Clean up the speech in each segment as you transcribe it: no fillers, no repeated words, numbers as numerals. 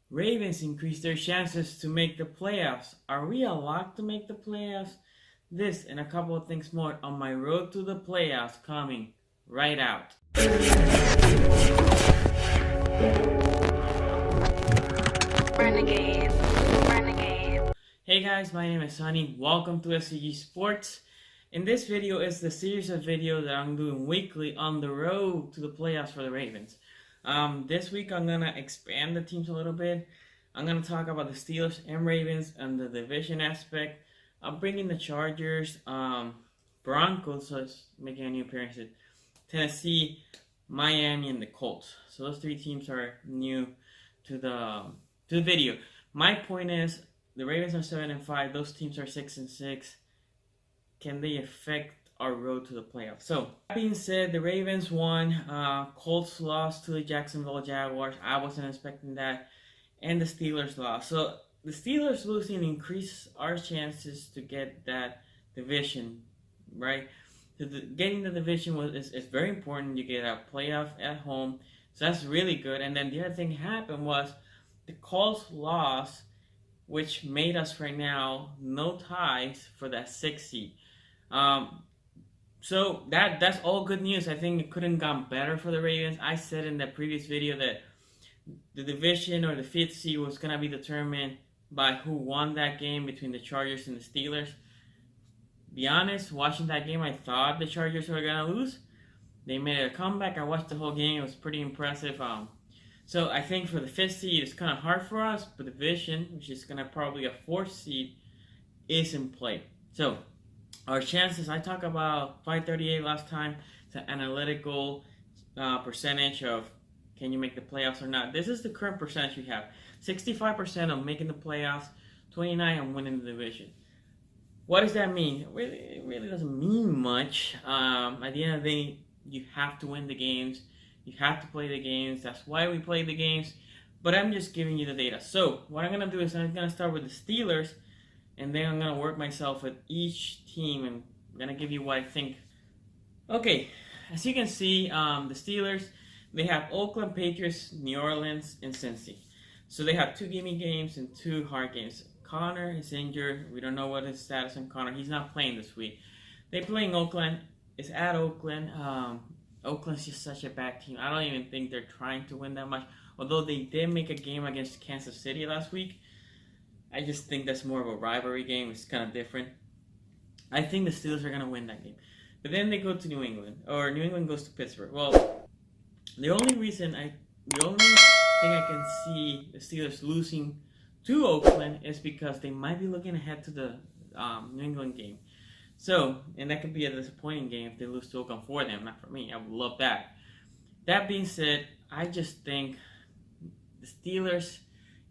Ravens increase their chances to make the playoffs. Are we a lock to make the playoffs? This and a couple of things more on my road to the playoffs coming right out. Renegade. Renegade. Hey guys, my name is Sunny. Welcome to szgsports. In this video is the series of videos that I'm doing weekly on the road to the playoffs for the Ravens. This week I'm gonna expand the teams a little bit. I'm gonna talk about the Steelers and Ravens and the division aspect. I'm bringing the Chargers, Broncos, so it's making a new appearance. Tennessee, Miami, and the Colts. So those three teams are new to the video. My point is the Ravens are 7-5. Those teams are 6-6. Can they affect our road to the playoffs? So that being said, the Ravens won. Colts lost to the Jacksonville Jaguars. I wasn't expecting that, and the Steelers lost. So the Steelers losing increases our chances to get that division, right? Getting the division is very important. You get a playoff at home, so that's really good. And then the other thing happened was the Colts lost, which made us right now no ties for that 6th seed. So that's all good news. I think it couldn't have gone better for the Ravens. I said in the previous video that the division or the 5th seed was gonna be determined by who won that game between the Chargers and the Steelers. Be honest, watching that game, I thought the Chargers were gonna lose. They made a comeback. I watched the whole game. It was pretty impressive. So I think for the 5th seed, it's kind of hard for us, but the division, which is gonna probably a 4th seed, is in play. So our chances, I talked about 538 last time. It's an analytical percentage of can you make the playoffs or not. This is the current percentage we have. 65% of making the playoffs, 29% on winning the division. What does that mean? It really doesn't mean much. At the end of the day, you have to win the games. You have to play the games. That's why we play the games. But I'm just giving you the data. So what I'm going to do is I'm going to start with the Steelers, and then I'm going to work myself with each team, and I'm going to give you what I think. Okay, as you can see, the Steelers, they have Oakland, Patriots, New Orleans, and Cincy. So they have 2 gimme games and 2 hard games. Connor is injured. We don't know what his status on Connor. He's not playing this week. They playing Oakland. It's at Oakland. Oakland's just such a bad team. I don't even think they're trying to win that much. Although they did make a game against Kansas City last week. I just think that's more of a rivalry game. It's kind of different. I think the Steelers are going to win that game. But then they go to New England. Or New England goes to Pittsburgh. Well, the only thing I can see the Steelers losing to Oakland is because they might be looking ahead to the New England game. So, and that could be a disappointing game if they lose to Oakland for them, not for me. I would love that. That being said, I just think the Steelers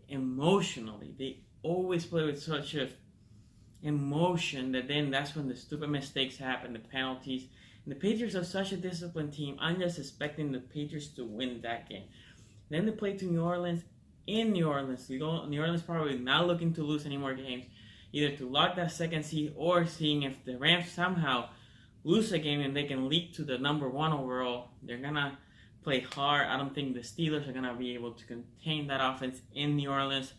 emotionally, they always play with such a emotion that then that's when the stupid mistakes happen, the penalties. And the Patriots are such a disciplined team. I'm just expecting the Patriots to win that game. Then they play to New Orleans. In New Orleans, New Orleans probably not looking to lose any more games, either to lock that 2nd seed or seeing if the Rams somehow lose a game and they can leap to the number 1 overall. They're gonna play hard. I don't think the Steelers are gonna be able to contain that offense in New Orleans.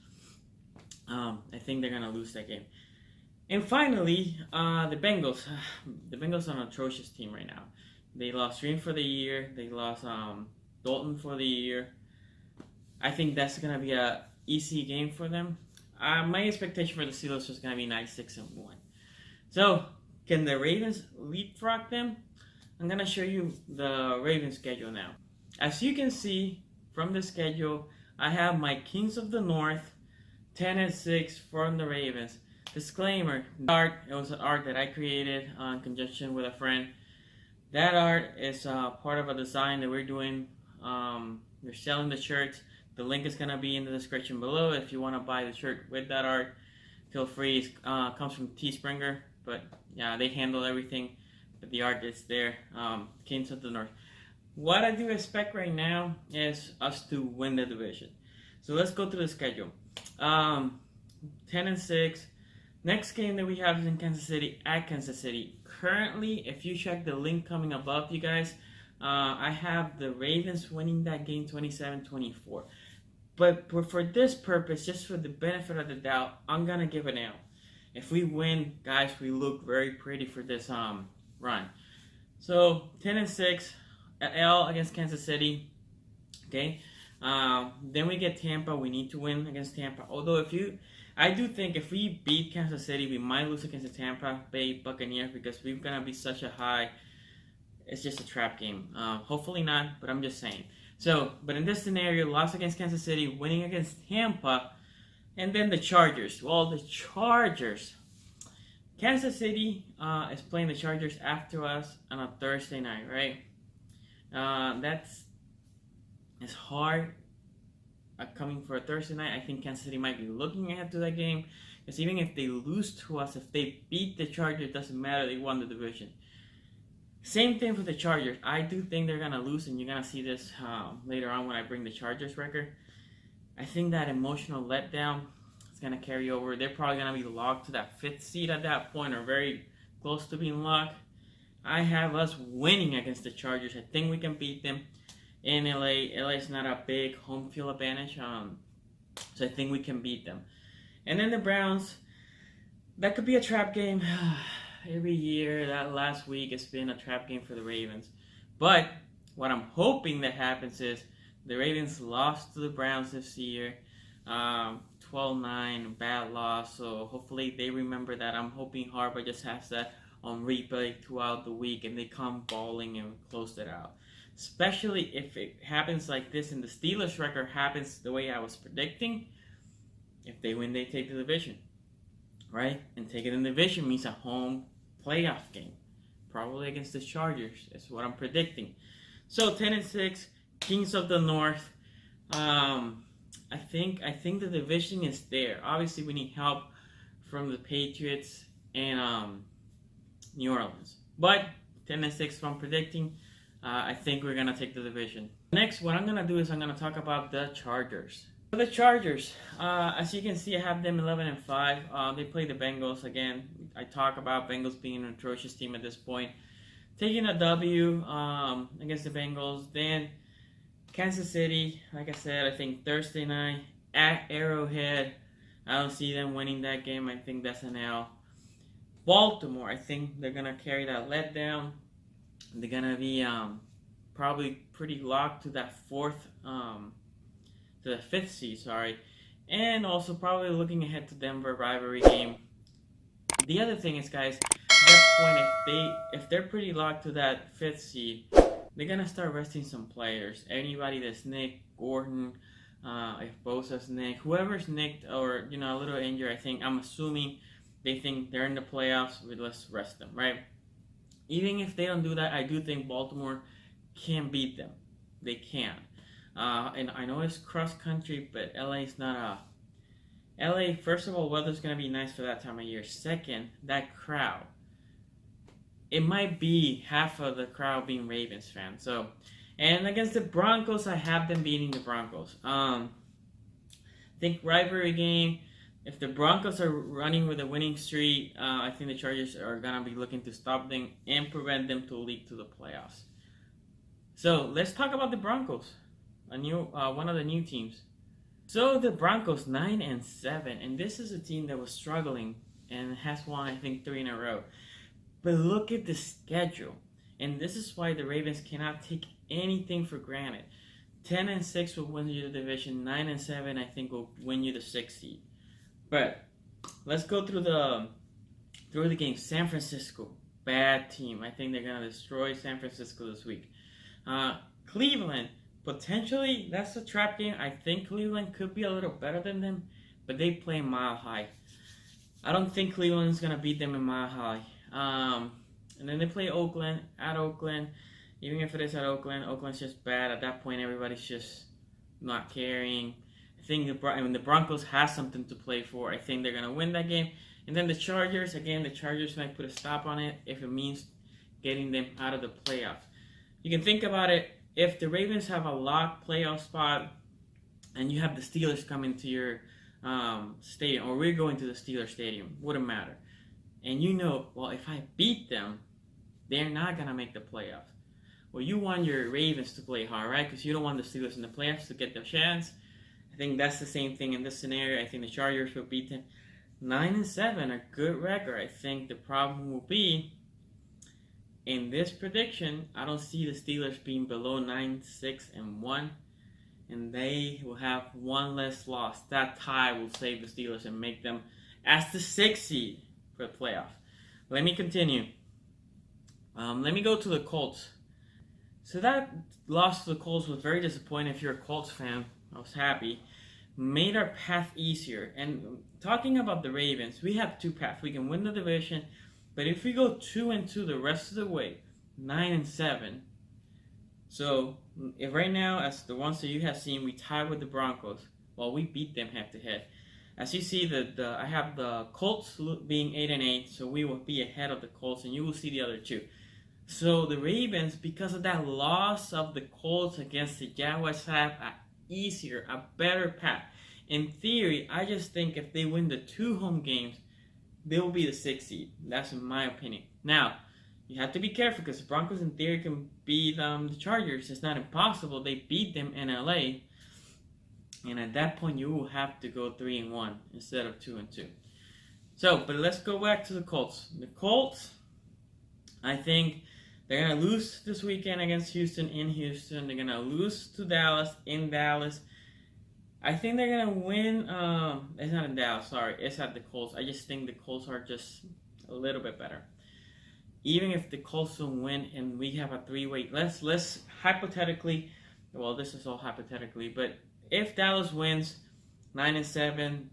I think they're gonna lose that game. And finally, the Bengals. The Bengals are an atrocious team right now. They lost Green for the year. They lost Dalton for the year. I think that's going to be an easy game for them. My expectation for the Steelers is going to be 9-6-1. So, can the Ravens leapfrog them? I'm going to show you the Ravens schedule now. As you can see from the schedule, I have my Kings of the North, 10-6 from the Ravens. Disclaimer, it was an art that I created in conjunction with a friend. That art is part of a design that we're doing. We're selling the shirts. The link is going to be in the description below. If you want to buy the shirt with that art, feel free. It comes from Teespring, but yeah, they handle everything. But the art is there. Kings of the North. What I do expect right now is us to win the division. So let's go through the schedule. 10-6. Next game that we have is in Kansas City, at Kansas City. Currently, if you check the link coming above you guys, I have the Ravens winning that game 27-24. But for this purpose, just for the benefit of the doubt, I'm gonna give an L. If we win, guys, we look very pretty for this run. So 10-6, L against Kansas City. Okay. Then we get Tampa. We need to win against Tampa. Although I do think if we beat Kansas City, we might lose against the Tampa Bay Buccaneers because we're gonna be such a high. It's just a trap game. Hopefully not, but I'm just saying. So, but in this scenario, loss against Kansas City, winning against Tampa, and then the Chargers. Well, the Chargers. Kansas City is playing the Chargers after us on a Thursday night, right? It's hard coming for a Thursday night. I think Kansas City might be looking ahead to that game because even if they lose to us, if they beat the Chargers, it doesn't matter. They won the division. Same thing for the Chargers. I do think they're going to lose, and you're going to see this later on when I bring the Chargers record. I think that emotional letdown is going to carry over. They're probably going to be locked to that 5th seed at that point or very close to being locked. I have us winning against the Chargers. I think we can beat them in LA. LA is not a big home field advantage, so I think we can beat them. And then the Browns, that could be a trap game. Every year, that last week, it's been a trap game for the Ravens. But what I'm hoping that happens is the Ravens lost to the Browns this year, 12-9, bad loss. So hopefully they remember that. I'm hoping Harbaugh just has that on replay throughout the week and they come balling and close it out. Especially if it happens like this and the Steelers record happens the way I was predicting. If they win, they take the division. Right? And taking the division means a home playoff game. Probably against the Chargers. That's what I'm predicting. So 10-6, Kings of the North. I think the division is there. Obviously, we need help from the Patriots and New Orleans. But 10-6, I'm predicting. I think we're gonna take the division. Next, what I'm gonna do is I'm gonna talk about the Chargers. For the Chargers, as you can see, I have them 11-5. They play the Bengals again. I talk about Bengals being an atrocious team at this point. Taking a W against the Bengals. Then Kansas City, like I said, I think Thursday night at Arrowhead. I don't see them winning that game. I think that's an L. Baltimore, I think they're gonna carry that letdown. They're gonna be probably pretty locked to that to the 5th seed, and also probably looking ahead to Denver rivalry game. The other thing is, guys, at that point, if they're pretty locked to that 5th seed, they're gonna start resting some players. Anybody that's nicked, Gordon, if Bosa's nicked, whoever's nicked or a little injured, I'm assuming they think they're in the playoffs. Let's rest them, right? Even if they don't do that, I do think Baltimore can beat them. They can. And I know it's cross country, but LA is not LA, first of all, weather's going to be nice for that time of year. Second, that crowd. It might be half of the crowd being Ravens fans. So, and against the Broncos, I have them beating the Broncos. I think rivalry game. If the Broncos are running with a winning streak, I think the Chargers are going to be looking to stop them and prevent them to leak to the playoffs. So, let's talk about the Broncos. One of the new teams. So the Broncos 9-7, and this is a team that was struggling and has won, I think, 3 in a row. But look at the schedule, and this is why the Ravens cannot take anything for granted. 10-6 will win you the division. 9-7, I think, will win you the 6th seed. But let's go through the game. San Francisco, bad team. I think they're gonna destroy San Francisco this week. Cleveland. Potentially, that's a trap game. I think Cleveland could be a little better than them, but they play Mile High. I don't think Cleveland's going to beat them in Mile High. And then they play Oakland, at Oakland. Even if it is at Oakland, Oakland's just bad. At that point, everybody's just not caring. I think the Broncos have something to play for. I think they're going to win that game. And then the Chargers, again, the Chargers might put a stop on it if it means getting them out of the playoffs. You can think about it. If the Ravens have a locked playoff spot and you have the Steelers coming to your stadium, or we're going to the Steelers stadium, wouldn't matter. And well, if I beat them, they're not going to make the playoffs. Well, you want your Ravens to play hard, right? Because you don't want the Steelers in the playoffs to get the chance. I I think that's the same thing in this scenario. I think the Chargers will beat them 9-7, a good record. I think the problem will be in this prediction. I don't see the Steelers being below 9-6-1, and they will have one less loss. That tie will save the Steelers and make them as the 6th seed for the playoff. Let me continue. Let me go to the Colts. So that loss to the Colts was very disappointing. If you're a Colts fan, I was happy. Made our path easier. And talking about the Ravens, we have two paths. We can win the division, but if we go 2-2 the rest of the way, 9-7. So if right now, as the ones that you have seen, we tie with the Broncos. Well, we beat them head to head. As you see, I have the Colts being 8-8, so we will be ahead of the Colts, and you will see the other two. So the Ravens, because of that loss of the Colts against the Jaguars, have a better path. In theory, I just think if they win the 2 home games, they will be the 6th seed. That's in my opinion. Now, you have to be careful because the Broncos in theory can beat the Chargers. It's not impossible. They beat them in LA. And at that point, you will have to go 3-1 instead of 2-2. So, but let's go back to the Colts. The Colts, I think they're going to lose this weekend against Houston in Houston. They're going to lose to Dallas in Dallas. I think they're going to win. It's not in Dallas, sorry. It's at the Colts. I just think the Colts are just a little bit better. Even if the Colts don't win and we have a 3-way, let's hypothetically, well, this is all hypothetically, but if Dallas wins 9-7,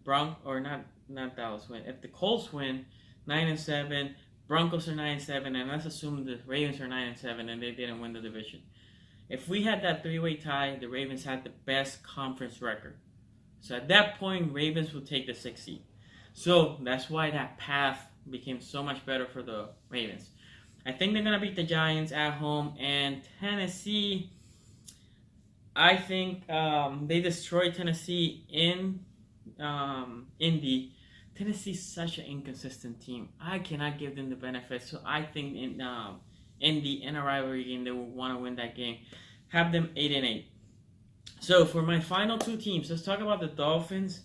not Dallas win. If the Colts win 9-7, Broncos are 9-7, and let's assume the Ravens are 9-7 and they didn't win the division. If we had that 3-way tie, the Ravens had the best conference record. So at that point, Ravens will take the 6th seed. So that's why that path became so much better for the Ravens. I think they're going to beat the Giants at home, and Tennessee, I think they destroyed Tennessee in Indy. Tennessee's such an inconsistent team. I cannot give them the benefit. So I think in a rivalry game, they will want to win that game. Have them 8-8. So for my final 2 teams, let's talk about the Dolphins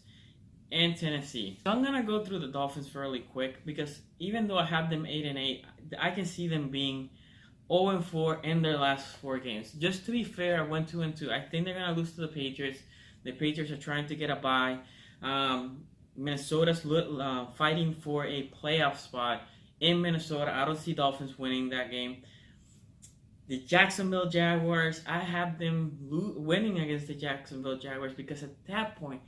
and Tennessee. So I'm gonna go through the Dolphins fairly quick because even though I have them 8-8, I can see them being 0-4 in their last 4 games. Just to be fair, I went 2-2. I think they're gonna lose to the Patriots. The Patriots are trying to get a bye. Minnesota's fighting for a playoff spot in Minnesota. I don't see Dolphins winning that game. The Jacksonville Jaguars, I have them winning against the Jacksonville Jaguars because at that point,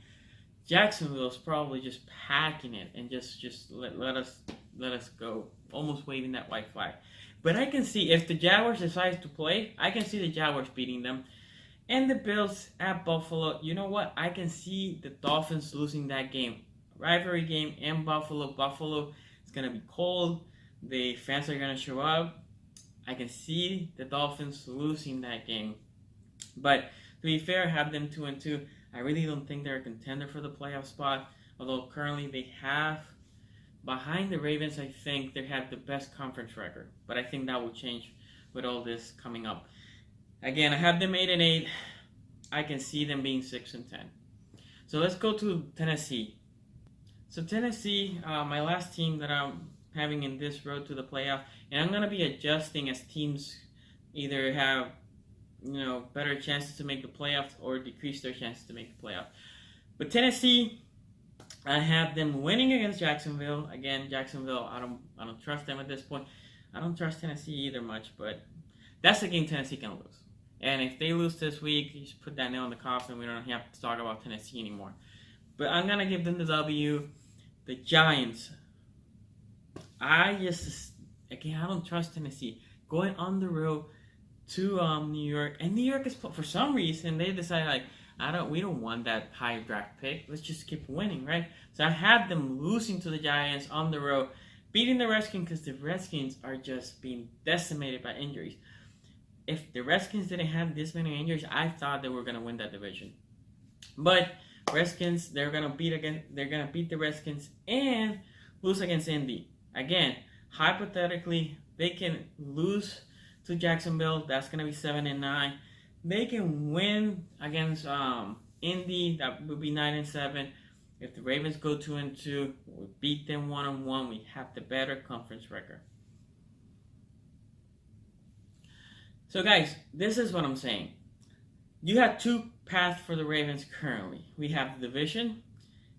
Jacksonville is probably just packing it and just let us go, almost waving that white flag. But I can see if the Jaguars decide to play, I can see the Jaguars beating them. And the Bills at Buffalo, you know what? I can see the Dolphins losing that game. Rivalry game in Buffalo. Buffalo is going to be cold. The fans are going to show up. I can see the Dolphins losing that game. But to be fair, I have them 2-2. I really don't think they're a contender for the playoff spot. Although currently they have, behind the Ravens, I think they have the best conference record. But I think that will change with all this coming up. Again, I have them 8-8. I can see them being 6-10. So let's go to Tennessee. So Tennessee, my last team that I'm having in this road to the playoff, and I'm gonna be adjusting as teams either have, better chances to make the playoffs or decrease their chances to make the playoff. But Tennessee, I have them winning against Jacksonville. Again, Jacksonville, I don't trust them at this point. I don't trust Tennessee either much, but that's a game Tennessee can lose. And if they lose this week, you just put that nail in the coffin. We don't have to talk about Tennessee anymore. But I'm going to give them the W. The Giants. I don't trust Tennessee. Going on the road to New York. And New York is, for some reason, they decide, we don't want that high draft pick. Let's just keep winning, right? So I have them losing to the Giants on the road, beating the Redskins because the Redskins are just being decimated by injuries. If the Redskins didn't have this many injuries, I thought they were going to win that division. But Redskins, they're going to beat the Redskins and lose against Indy. Again, hypothetically, they can lose to Jacksonville. That's going to be 7-9. They can win against Indy, that would be 9-7. If the Ravens go 2-2, we beat them 1-1. We have the better conference record. So guys, this is what I'm saying. You have two paths for the Ravens currently. We have the division.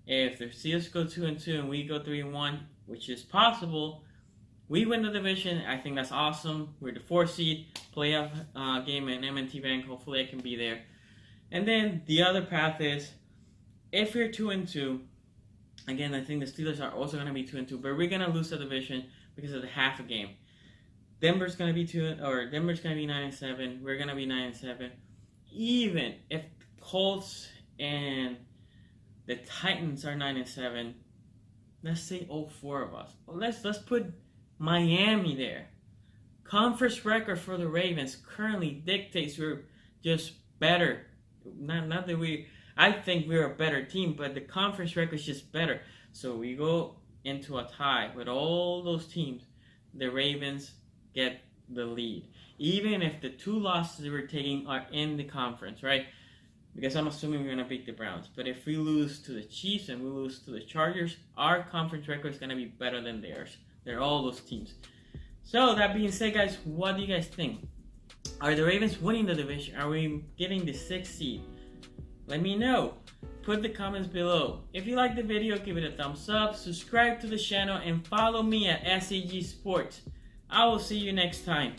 If the Steelers go 2-2 and we go 3-1, which is possible, we win the division. I think that's awesome. We're the 4th seed, playoff game at M&T Bank. Hopefully I can be there. And then the other path is, if we're 2-2, again, I think the Steelers are also going to be 2-2, but we're going to lose the division because of the half a game. Denver's going to be 9-7. We're going to be 9-7. Even if Colts and the Titans are 9-7, let's say all 4 of us. Well, let's put Miami there. Conference record for the Ravens currently dictates we're just better. Not that I think we're a better team, but the conference record is just better. So we go into a tie with all those teams. The Ravens get the lead, even if the 2 losses we're taking are in the conference, right? Because I'm assuming we're going to beat the Browns. But if we lose to the Chiefs and we lose to the Chargers, our conference record is going to be better than theirs. They're all those teams. So that being said, guys, what do you guys think? Are the Ravens winning the division? Are we getting the 6th seed? Let me know. Put the comments below. If you like the video, give it a thumbs up, subscribe to the channel, and follow me at szgsports. I will see you next time.